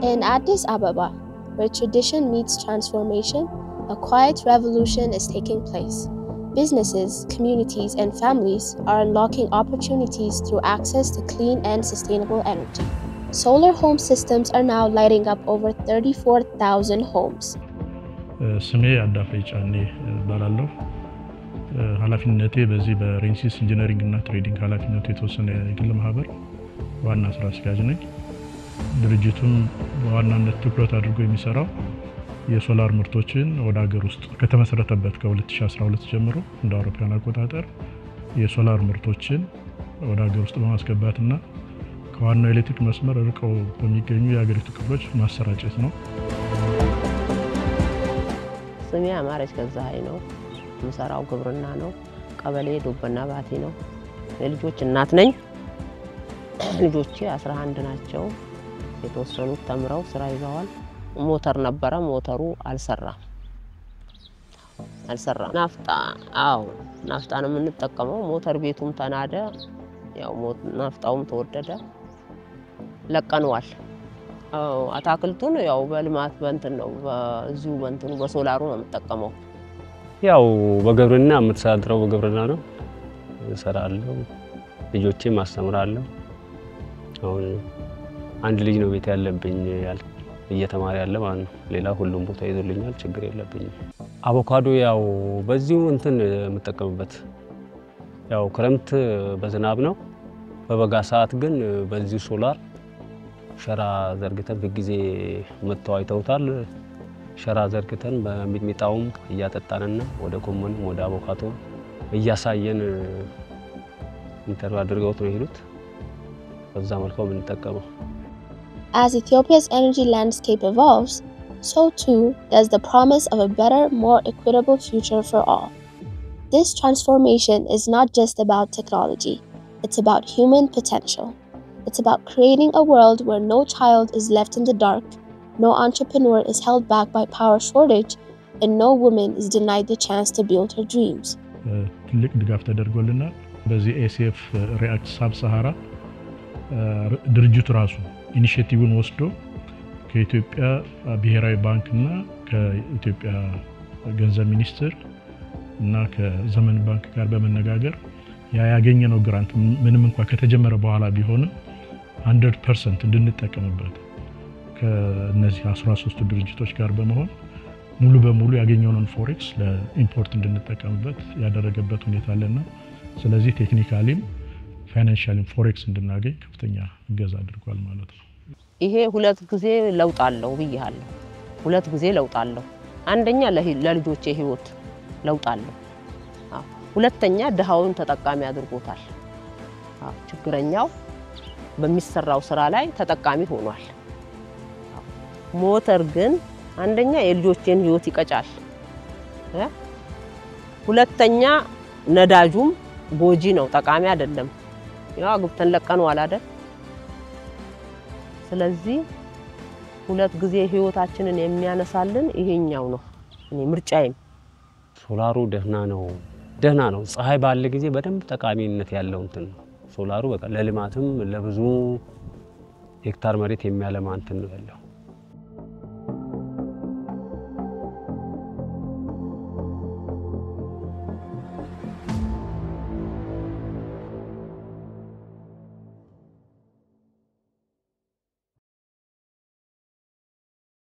In Addis Ababa, where tradition meets transformation, a quiet revolution is taking place. Businesses, communities, and families are unlocking opportunities through access to clean and sustainable energy. Solar home systems are now lighting up over 34,000 homes. ስሜ አዳፍሬ ጫኔ ባላለው ኃላፊነቴ በዚህ በሬንሲስ ኢንጂነሪንግ እና ትሬዲንግ ኃላፊነቱ የተወሰነ የግል ማህበር ዋና ስራ አስኪያጅ ነኝ። ድርጅቱም በዋናነት ትኩረት አድርጎ የሚሰራው የሶላር ምርቶችን ወደ ሀገር ውስጥ ከተመሰረተበት ከ2012 ጀምሮ እንደ አውሮፓውያን አቆጣጠር የሶላር ምርቶችን ወደ ሀገር ውስጥ በማስገባትና ከዋናው ኤሌክትሪክ መስመር ርቀው በሚገኙ የሀገሪቱ ክፍሎች ማሰራጨት ነው። ስሜ አማረች ገዛኸኝ ነው። የምሰራው ግብርና ነው። ቀበሌ ዱበና ባቲ ነው። ለልጆች እናት ነኝ። ልጆቼ 11 ናቸው። የተወሰኑት ተምረው ስራ ይዘዋል። ሞተር ነበረ፣ ሞተሩ አልሰራም። ናፍጣ ነው የምንጠቀመው። ሞተር ቤቱም ተናደ፣ ያው ናፍጣውም ተወደደ፣ ለቀነዋል። አታክልቱን ያው በልማት በእንትን ነው በዚሁ በእንትኑ በሶላሩ ነው የምጠቀመው። ያው በግብርና የምትሳድረው በግብርና ነው እሰራለሁ። ልጆቼን ማስተምራለሁ። አሁን አንድ ልጅ ነው ቤት ያለብኝ እየተማረ ያለ ማለት ነው። ሌላ ሁሉም ቦታ ይዞልኛል፣ ችግር የለብኝም። አቮካዶ ያው በዚሁ እንትን የምጠቀምበት ያው ክረምት በዝናብ ነው። በበጋ ሰዓት ግን በዚሁ ሶላር ሸራ ዘርግተን በጊዜ መጥተው አይተውታል። ሸራ ዘርግተን በሚጥሚጣውም እያጠጣንና ወደ ጎመን ወደ አቮካዶ እያሳየን ኢንተርቪው አድርገውት ነው ይሉት በዛ መልኩ የምንጠቀመው። As Ethiopia's energy landscape evolves, so too does the promise of a better, more equitable future for all. This transformation is not just about technology, it's about human potential. It's about creating a world where no child is left in the dark, no entrepreneur is held back by power shortage, and no woman is denied the chance to build her dreams. ትልቅ ድጋፍ ተደርጎልናል። በዚህ ኤሲኤፍ ሪአክት ሳብ ሰሃራ ድርጅቱ ራሱ ኢኒሺዬቲቭን ወስዶ ከኢትዮጵያ ብሔራዊ ባንክና ከኢትዮጵያ ገንዘብ ሚኒስቴር እና ከዘመን ባንክ ጋር በመነጋገር ያገኘነው ግራንት ምንም እንኳን ከተጀመረ በኋላ ቢሆንም 100% እንድንጠቀምበት ከነዚህ 13 ድርጅቶች ጋር በመሆን ሙሉ በሙሉ ያገኘነውን ፎሬክስ ለኢምፖርት እንድንጠቀምበት ያደረገበት ሁኔታ አለና ስለዚህ ቴክኒካሊም ፋይናንሻሊም ፎሬክስ እንድናገኝ ከፍተኛ እገዛ አድርጓል ማለት ነው። ይሄ ሁለት ጊዜ ለውጥ አለው ብያለሁ። ሁለት ጊዜ ለውጥ አለው። አንደኛ ለልጆቼ ህይወት ለውጥ አለው። ሁለተኛ ድሃውን ተጠቃሚ አድርጎታል። ችግረኛው በሚሰራው ስራ ላይ ተጠቃሚ ሆኗል። ሞተር ግን አንደኛ የልጆቼን ህይወት ይቀጫል። ሁለተኛ ነዳጁም ጎጂ ነው፣ ጠቃሚ አይደለም። ያው ግብተን ለቀነዋል አይደል? ስለዚህ ሁለት ጊዜ ህይወታችንን የሚያነሳልን ይሄኛው ነው። እኔ ምርጫዬም ሶላሩ ደህና ነው። ፀሐይ ባለ ጊዜ በደንብ ጠቃሚነት ያለው እንትን ሶላሩ በቃ ለልማትም ለብዙ ሄክታር መሬት የሚያለማ እንትን ነው ያለው።